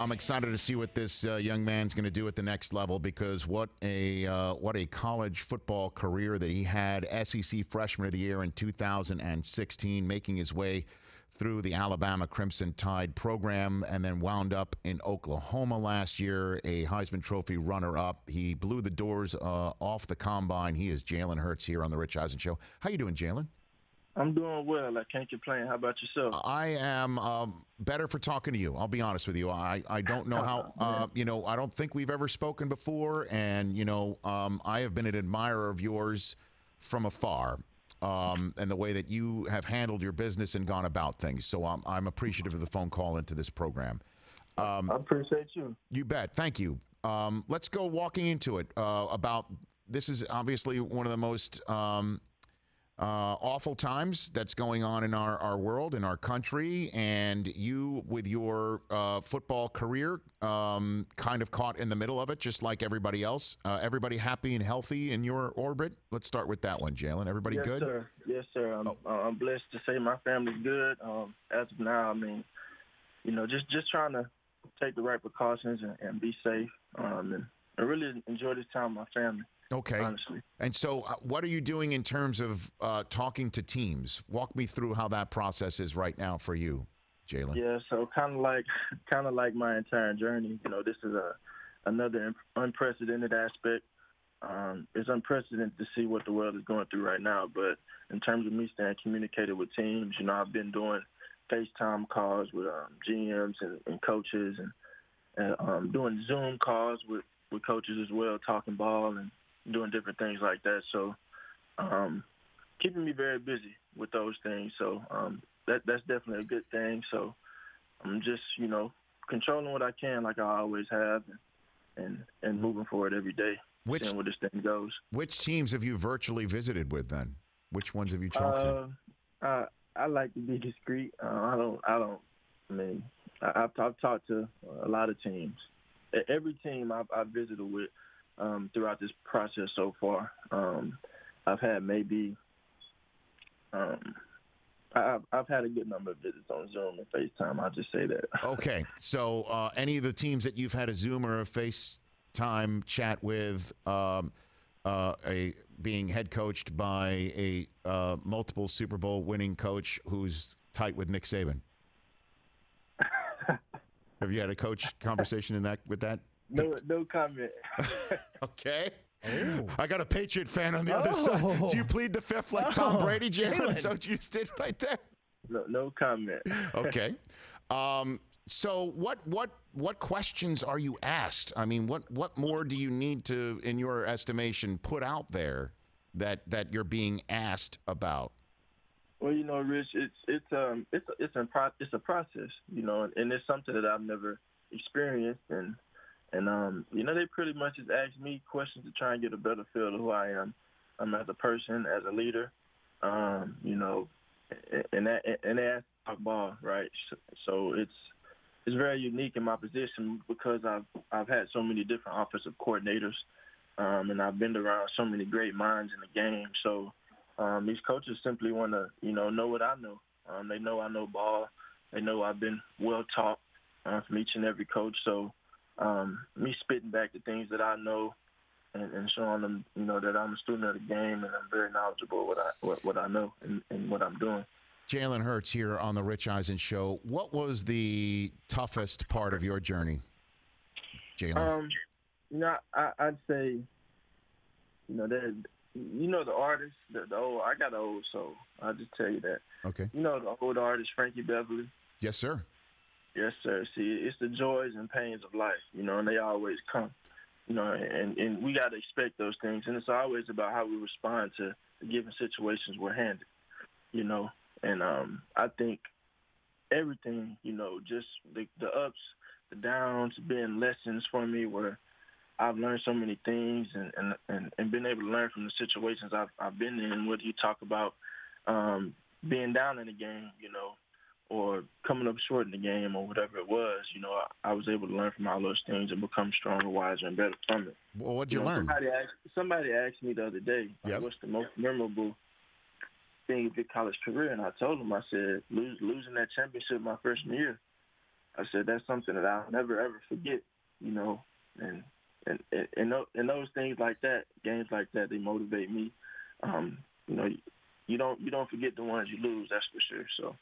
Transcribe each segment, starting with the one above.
I'm excited to see what this young man's going to do at the next level, because what a college football career that he had. SEC Freshman of the Year in 2016, making his way through the Alabama Crimson Tide program, and then wound up in Oklahoma last year, a Heisman Trophy runner-up. He blew the doors off the combine. He is Jalen Hurts here on the Rich Eisen Show. How you doing, Jalen? I'm doing well. I can't complain. How about yourself? I am better for talking to you. I'll be honest with you. I don't know how, I don't think we've ever spoken before. And, I have been an admirer of yours from afar, and the way that you have handled your business and gone about things. So I'm appreciative of the phone call into this program. I appreciate you. You bet. Thank you. Let's go walking into it. This is obviously one of the most awful times that's going on in our world, in our country, and you, with your football career, kind of caught in the middle of it, just like everybody else. Everybody happy and healthy in your orbit? Let's start with that one, Jalen. Everybody yes, good? Sir. Yes, sir. I'm blessed to say my family's good. As of now, I mean, just trying to take the right precautions and be safe, and really enjoy this time with my family. Okay. Honestly. And so what are you doing in terms of talking to teams? Walk me through how that process is right now for you, Jalen. Yeah, so kind of like my entire journey. This is another unprecedented aspect. It's unprecedented to see what the world is going through right now. But in terms of me staying communicated with teams, I've been doing FaceTime calls with GMs and coaches, and doing Zoom calls with coaches as well, talking ball and doing different things like that. So keeping me very busy with those things. So that's definitely a good thing. So I'm just, controlling what I can like I always have, and moving forward every day, seeing where this thing goes. Which teams have you virtually visited with then? Which ones have you talked to? I like to be discreet. I've talked to a lot of teams. Every team I've visited with throughout this process so far. I've had maybe I've had a good number of visits on Zoom and FaceTime. I'll just say that. Okay. So any of the teams that you've had a Zoom or a FaceTime chat with, being head coached by a multiple Super Bowl winning coach who's tight with Nick Saban? Have you had a coach conversation with that? No comment. Okay. Oh. I got a Patriot fan on the other side. Do you plead the fifth like Tom Brady, Jalen? Is that what you just did right there? No comment. Okay. So what questions are you asked? I mean, what more do you need to, in your estimation, put out there that you're being asked about? Well, Rich, it's a process, and it's something that I've never experienced, and they pretty much just ask me questions to try and get a better feel of who I am as a person, as a leader, and they ask to talk ball, right? So it's very unique in my position because I've had so many different offensive coordinators, and I've been around so many great minds in the game. So these coaches simply want to, know what I know. They know I know ball. They know I've been well taught from each and every coach. So me spitting back the things that I know and showing them, that I'm a student of the game and I'm very knowledgeable what I know and what I'm doing. Jalen Hurts here on the Rich Eisen Show. What was the toughest part of your journey, Jalen? I'd say, the artist, the old. I got an old soul. I'll just tell you that. Okay. The old artist Frankie Beverly. Yes, sir. Yes, sir. See, it's the joys and pains of life, and they always come, and we got to expect those things. And it's always about how we respond to the given situations we're handed, And I think everything, just the ups, the downs, being lessons for me where I've learned so many things and been able to learn from the situations I've been in, whether you talk about being down in the game, or coming up short in the game or whatever it was, I was able to learn from all those things and become stronger, wiser, and better from it. Well, what'd you learn? Somebody asked me the other day, what's the most memorable thing of your college career? And I told them, I said, losing that championship my freshman year. I said that's something that I'll never ever forget, you know, and and those things like that, games like that, they motivate me. You know, you don't forget the ones you lose, that's for sure. So.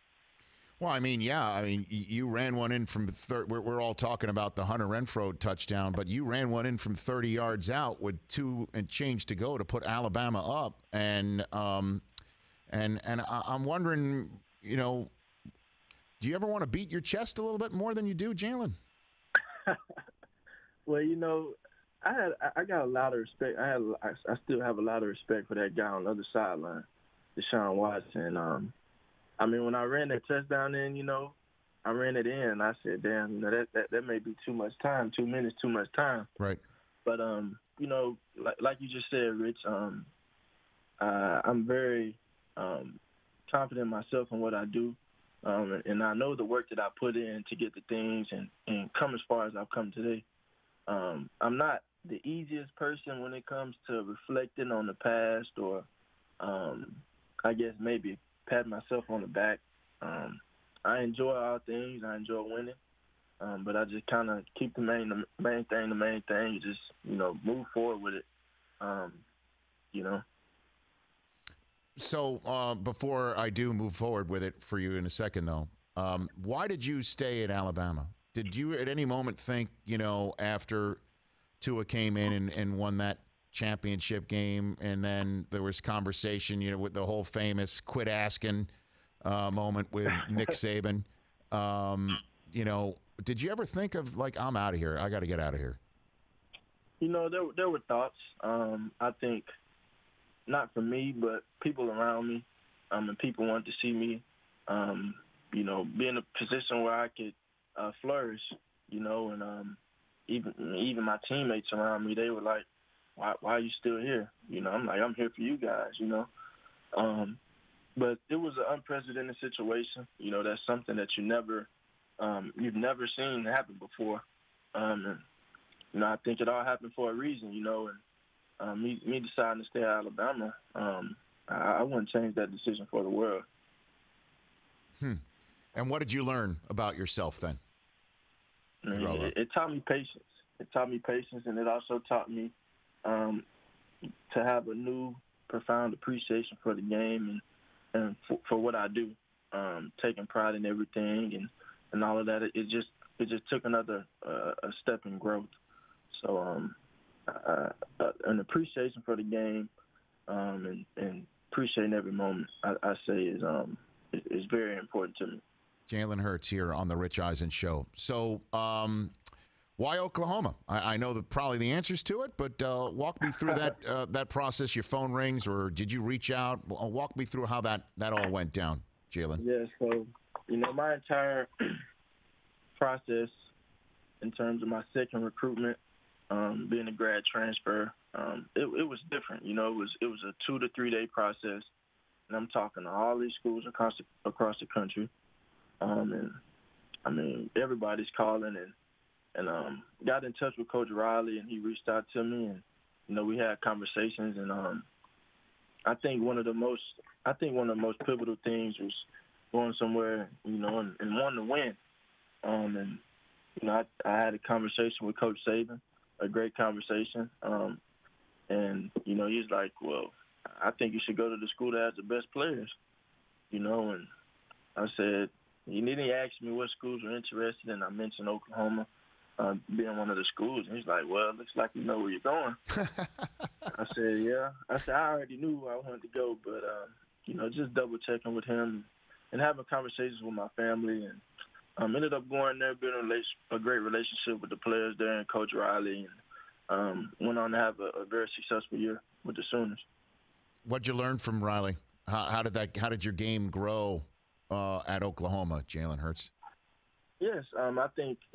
Well, I mean, yeah. I mean, you ran one in from third. We're all talking about the Hunter Renfrow touchdown, but you ran one in from 30 yards out with 2 and change to go to put Alabama up. And I'm wondering, you know, do you ever want to beat your chest a little bit more than you do, Jalen? Well, you know, I got a lot of respect. I still have a lot of respect for that guy on the other sideline, DeSean Jackson. I mean, when I ran that touchdown in, you know, I ran it in. I said, damn, you know, that may be too much time, 2 minutes, too much time. Right. But, you know, like you just said, Rich, I'm very confident in myself and what I do. And I know the work that I put in to get the things and come as far as I've come today. I'm not the easiest person when it comes to reflecting on the past or I guess maybe pat myself on the back. I enjoy all things. I enjoy winning. But I just kind of keep the main thing. You just, you know, move forward with it, you know. So before I do move forward with it for you in a second, though, why did you stay at Alabama? Did you at any moment think, you know, after Tua came in and won that championship game, and then there was conversation, you know, with the whole famous quit asking moment with Nick Saban, you know, did you ever think of, like, I'm out of here, I got to get out of here? You know, there were thoughts. I think not for me, but people around me, and people wanted to see me, you know, be in a position where I could flourish, you know, and even my teammates around me, they were like, why are you still here? You know, I'm like, I'm here for you guys, you know. But it was an unprecedented situation. You know, that's something that you've never seen happen before. And, you know, I think it all happened for a reason, you know. And me deciding to stay at Alabama, I wouldn't change that decision for the world. And what did you learn about yourself then? I mean, it taught me patience. It taught me patience, and it also taught me to have a new, profound appreciation for the game and for what I do, taking pride in everything and all of that. It just took another a step in growth. So an appreciation for the game and appreciating every moment, I say is very important to me. Jalen Hurts here on the Rich Eisen Show. So why Oklahoma? I know probably the answers to it, but walk me through that process. Your phone rings, or did you reach out? Walk me through how that all went down, Jalen. Yeah, so, you know, my entire process in terms of my second recruitment, being a grad transfer, it was different. You know, it was a 2 to 3 day process, and I'm talking to all these schools across the country. And I mean, everybody's calling and got in touch with Coach Riley, and he reached out to me, and, you know, we had conversations, and I think one of the most pivotal things was going somewhere, you know, and wanting to win. And, you know, I had a conversation with Coach Saban, a great conversation. And, you know, he's like, well, I think you should go to the school that has the best players, you know. And I said, he didn't ask me what schools were interested in. I mentioned Oklahoma being one of the schools. And he's like, well, it looks like you know where you're going. I said, yeah. I said, I already knew where I wanted to go, but, you know, just double-checking with him and having conversations with my family. And ended up going there, building a great relationship with the players there and Coach Riley, and went on to have a very successful year with the Sooners. What'd you learn from Riley? How did your game grow at Oklahoma, Jalen Hurts? Yes, I think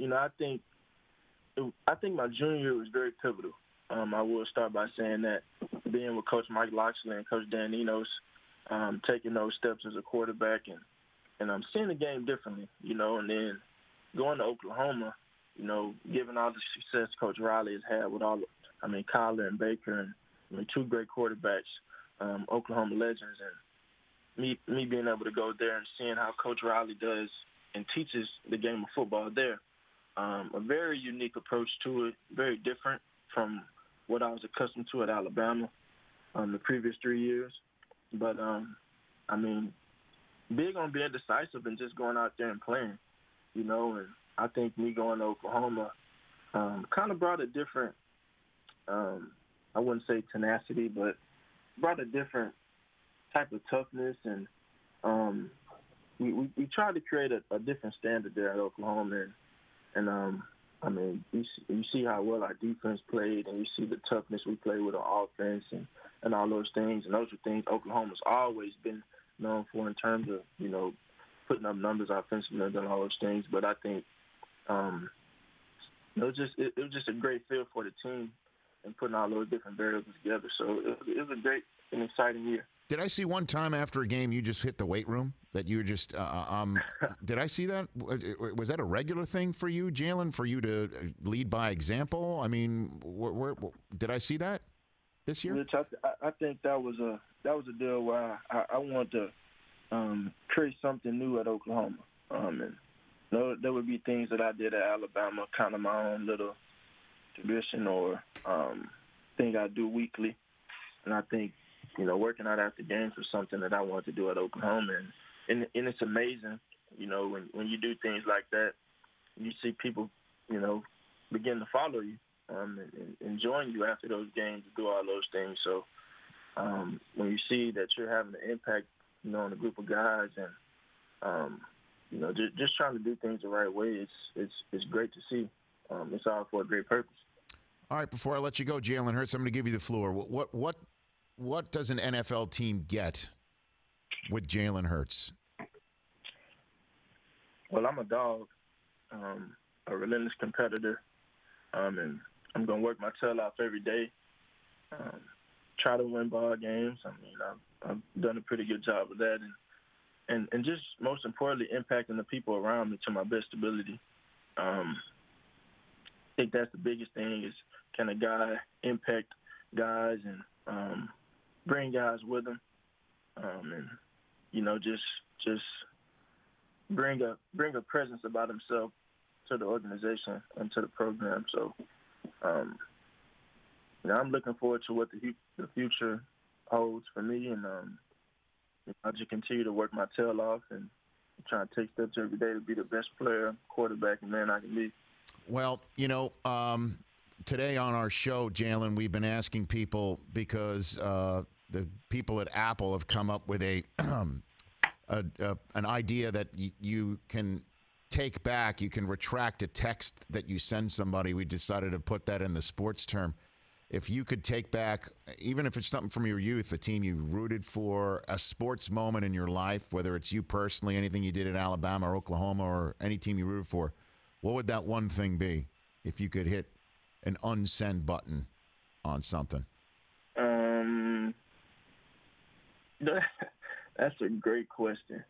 my junior year was very pivotal. I will start by saying that being with Coach Mike Loxley and Coach Dan Enos, taking those steps as a quarterback and I'm seeing the game differently, you know, and then going to Oklahoma, you know, given all the success Coach Riley has had with Kyler and Baker and two great quarterbacks, Oklahoma legends, and me being able to go there and seeing how Coach Riley does and teaches the game of football there. A very unique approach to it, very different from what I was accustomed to at Alabama the previous 3 years. But, I mean, big on being decisive and just going out there and playing, you know. And I think me going to Oklahoma kind of brought a different, I wouldn't say tenacity, but brought a different type of toughness. And we tried to create a different standard there at Oklahoma. And I mean, you see how well our defense played, and you see the toughness we play with our offense and all those things. And those are things Oklahoma's always been known for in terms of, you know, putting up numbers offensively and all those things. But I think it was just a great feel for the team and putting all those different variables together. So it was a great and exciting year. Did I see one time after a game you just hit the weight room? That you were just did I see that? Was that a regular thing for you, Jalen, for you to lead by example? I mean, where did I see that this year? Rich, I think that was a deal where I wanted to create something new at Oklahoma. And there would be things that I did at Alabama, kind of my own little tradition or thing I do weekly. And I think, you know, working out after games was something that I wanted to do at Oklahoma. And it's amazing, you know, when you do things like that, you see people, you know, begin to follow you and join you after those games to do all those things. So when you see that you're having an impact, you know, on a group of guys and, you know, just trying to do things the right way, it's great to see. It's all for a great purpose. All right, before I let you go, Jalen Hurts, I'm going to give you the floor. What does an NFL team get with Jalen Hurts? Well, I'm a dog, a relentless competitor, and I'm going to work my tail off every day, try to win ball games. I mean, I've done a pretty good job of that, and just most importantly, impacting the people around me to my best ability. I think that's the biggest thing is can a guy impact guys and bring guys with him, and you know just bring a presence about himself to the organization and to the program. So, you know, I'm looking forward to what the future holds for me, and I'll just continue to work my tail off and try to take steps every day to be the best player, quarterback, and man I can be. Well, you know, today on our show, Jalen, we've been asking people because the people at Apple have come up with an idea that you can take back, you can retract a text that you send somebody. We decided to put that in the sports term. If you could take back, even if it's something from your youth, a team you rooted for, a sports moment in your life, whether it's you personally, anything you did at Alabama or Oklahoma or any team you rooted for, what would that one thing be if you could hit an unsend button on something? That's a great question.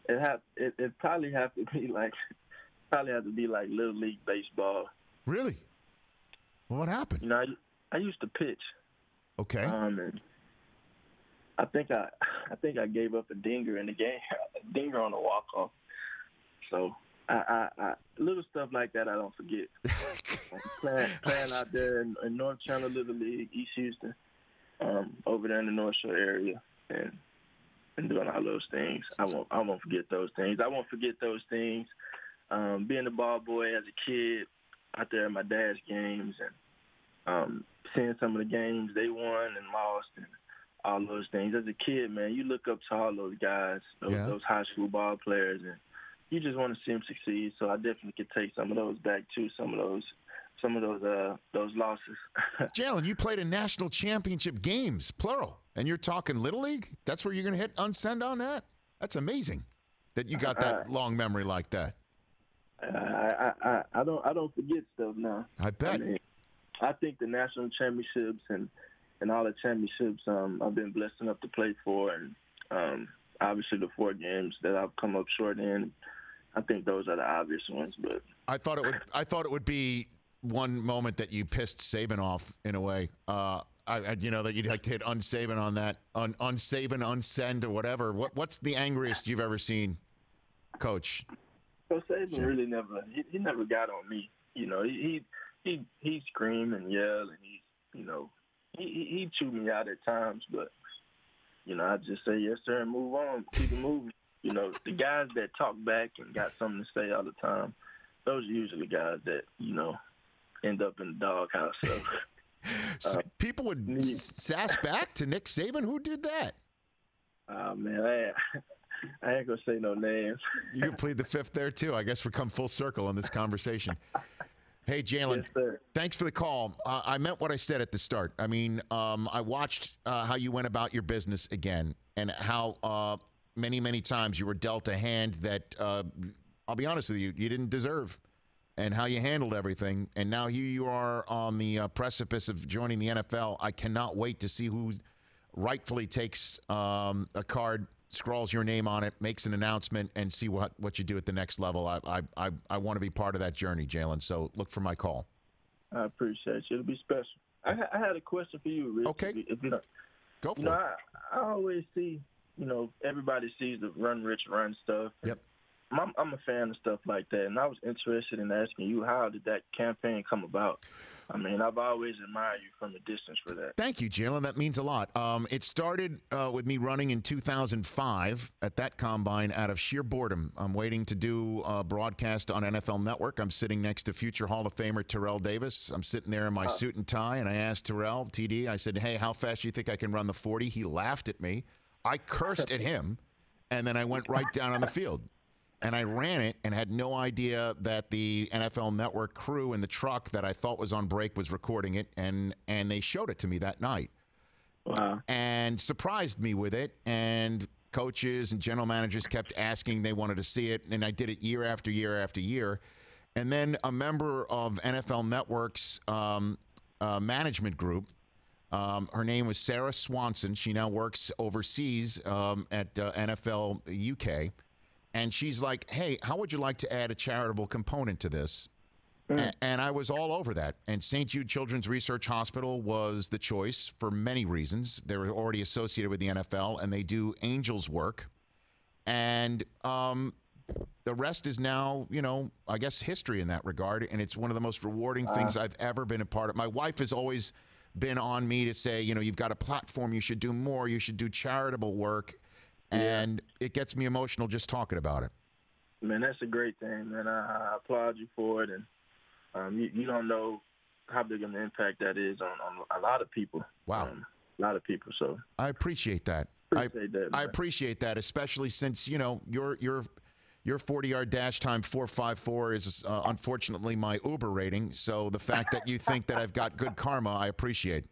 It probably have to be like Little League baseball. Really? Well, what happened? You know, I used to pitch. Okay. And I think I gave up a dinger in the game, a dinger on a walk-off. So I little stuff like that I don't forget. Playing out there in North Chandler Little League, East Houston, over there in the North Shore area, and doing all those things. I won't forget those things. I won't forget those things. Being a ball boy as a kid out there at my dad's games and seeing some of the games they won and lost and all those things. As a kid, man, you look up to all those guys, those high school ball players, and you just want to see them succeed. So I definitely could take some of those back too. Some of those losses. Jalen, you played in national championship games, plural, and you're talking Little League? That's where you're going to hit unsend on that? That's amazing that you got that long memory like that. I don't forget stuff now. I bet. I think the national championships and all the championships I've been blessed enough to play for, and obviously the 4 games that I've come up short in, I think those are the obvious ones. But I thought it would be one moment that you pissed Saban off in a way. you know that you'd like to hit unsaban on that, unsaban, unsend, or whatever. What's the angriest you've ever seen, Coach? So Saban really never he never got on me. You know, he scream and yell, and he chew me out at times, but you know, I just say yes sir and move on, keep it moving. You know, the guys that talk back and got something to say all the time, those are usually guys that, you know, end up in the doghouse. So people would sass back to Nick Saban. Who did that? Man, I ain't gonna say no names. You can plead the fifth there too. I guess we come full circle in this conversation. Hey, Jalen, yes, thanks for the call. I meant what I said at the start. I mean, I watched how you went about your business again, and how many times you were dealt a hand that, I'll be honest with you, you didn't deserve, and how you handled everything. And now here you are on the precipice of joining the NFL. I cannot wait to see who rightfully takes a card, scrawls your name on it, makes an announcement, and see what you do at the next level. I want to be part of that journey, Jalen. So look for my call. I appreciate you. It'll be special. I had a question for you, Rich. Okay. If you don't, go for you know, it. I always see, you know, everybody sees the run, Rich, run stuff. Yep. I'm a fan of stuff like that, and I was interested in asking you, how did that campaign come about? I mean, I've always admired you from a distance for that. Thank you, Jalen. That means a lot. It started with me running in 2005 at that combine out of sheer boredom. I'm waiting to do a broadcast on NFL Network. I'm sitting next to future Hall of Famer Terrell Davis. I'm sitting there in my suit and tie, and I asked Terrell, TD, I said, hey, how fast do you think I can run the 40? He laughed at me. I cursed at him, and then I went right down on the field. And I ran it and had no idea that the NFL Network crew in the truck that I thought was on break was recording it, and they showed it to me that night. Wow. And surprised me with it, and coaches and general managers kept asking, they wanted to see it, and I did it year after year after year. And then a member of NFL Network's management group, her name was Sarah Swanson. She now works overseas at NFL UK. And she's like, hey, how would you like to add a charitable component to this? And I was all over that. And St. Jude Children's Research Hospital was the choice for many reasons. They were already associated with the NFL, and they do angels work. And the rest is now, you know, I guess history in that regard. And it's one of the most rewarding things I've ever been a part of. My wife has always been on me to say, you know, you've got a platform. You should do more. You should do charitable work. And it gets me emotional just talking about it. Man, that's a great thing, man. I applaud you for it. And you don't know how big of an impact that is on a lot of people. Wow. A lot of people. So I appreciate that. I appreciate that, especially since, you know, your 40-yard dash time 4.54 is unfortunately my Uber rating. So the fact that you think that I've got good karma, I appreciate.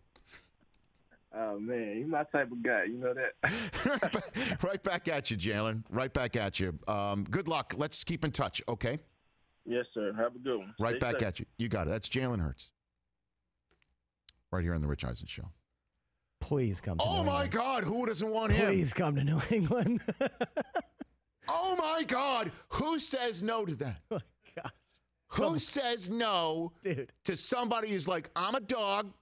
Oh, man, you're my type of guy. You know that. Right back at you, Jalen. Right back at you. Good luck. Let's keep in touch, okay? Yes, sir. Have a good one. Right Stay back safe. at you. You got it. That's Jalen Hurts. Right here on the Rich Eisen Show. Please come to New England. Oh, my God. Who doesn't want him? Please come to New England. Oh, my God. Who says no to that? Oh, my God. Who says no to somebody who's like, I'm a dog.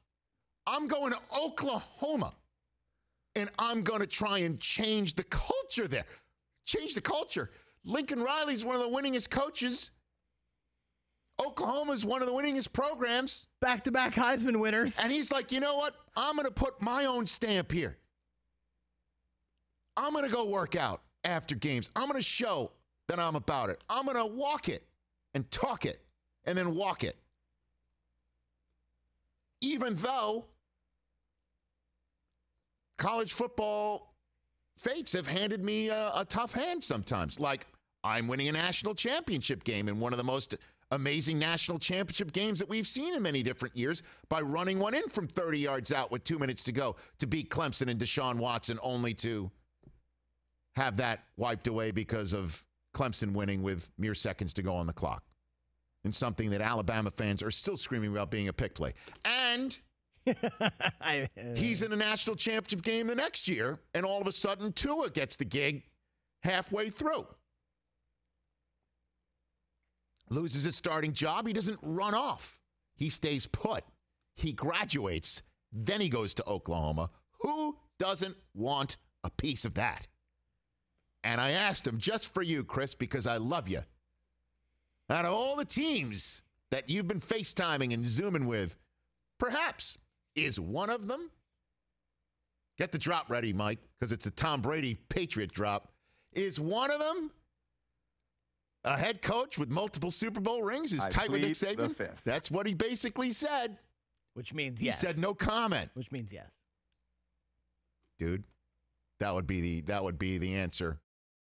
I'm going to Oklahoma, and I'm going to try and change the culture there. Change the culture. Lincoln Riley's one of the winningest coaches. Oklahoma's one of the winningest programs. Back-to-back Heisman winners. And he's like, you know what? I'm going to put my own stamp here. I'm going to go work out after games. I'm going to show that I'm about it. I'm going to walk it and talk it and then walk it. Even though college football fates have handed me a tough hand sometimes. Like, I'm winning a national championship game in one of the most amazing national championship games that we've seen in many different years by running one in from 30 yards out with 2 minutes to go to beat Clemson and Deshaun Watson, only to have that wiped away because of Clemson winning with mere seconds to go on the clock. And something that Alabama fans are still screaming about being a pick play. And he's in a national championship game the next year, and all of a sudden Tua gets the gig halfway through. Loses his starting job. He doesn't run off. He stays put. He graduates, Then he goes to Oklahoma. Who doesn't want a piece of that? And I asked him, just for you, Chris, because I love you. Out of all the teams that you've been FaceTiming and Zooming with, perhaps is one of them? Get the drop ready, Mike, because it's a Tom Brady Patriot drop. Is one of them a head coach with multiple Super Bowl rings? Is tight with Nick Saban? That's what he basically said. Which means yes. He said no comment. Which means yes. Dude, that would be the answer.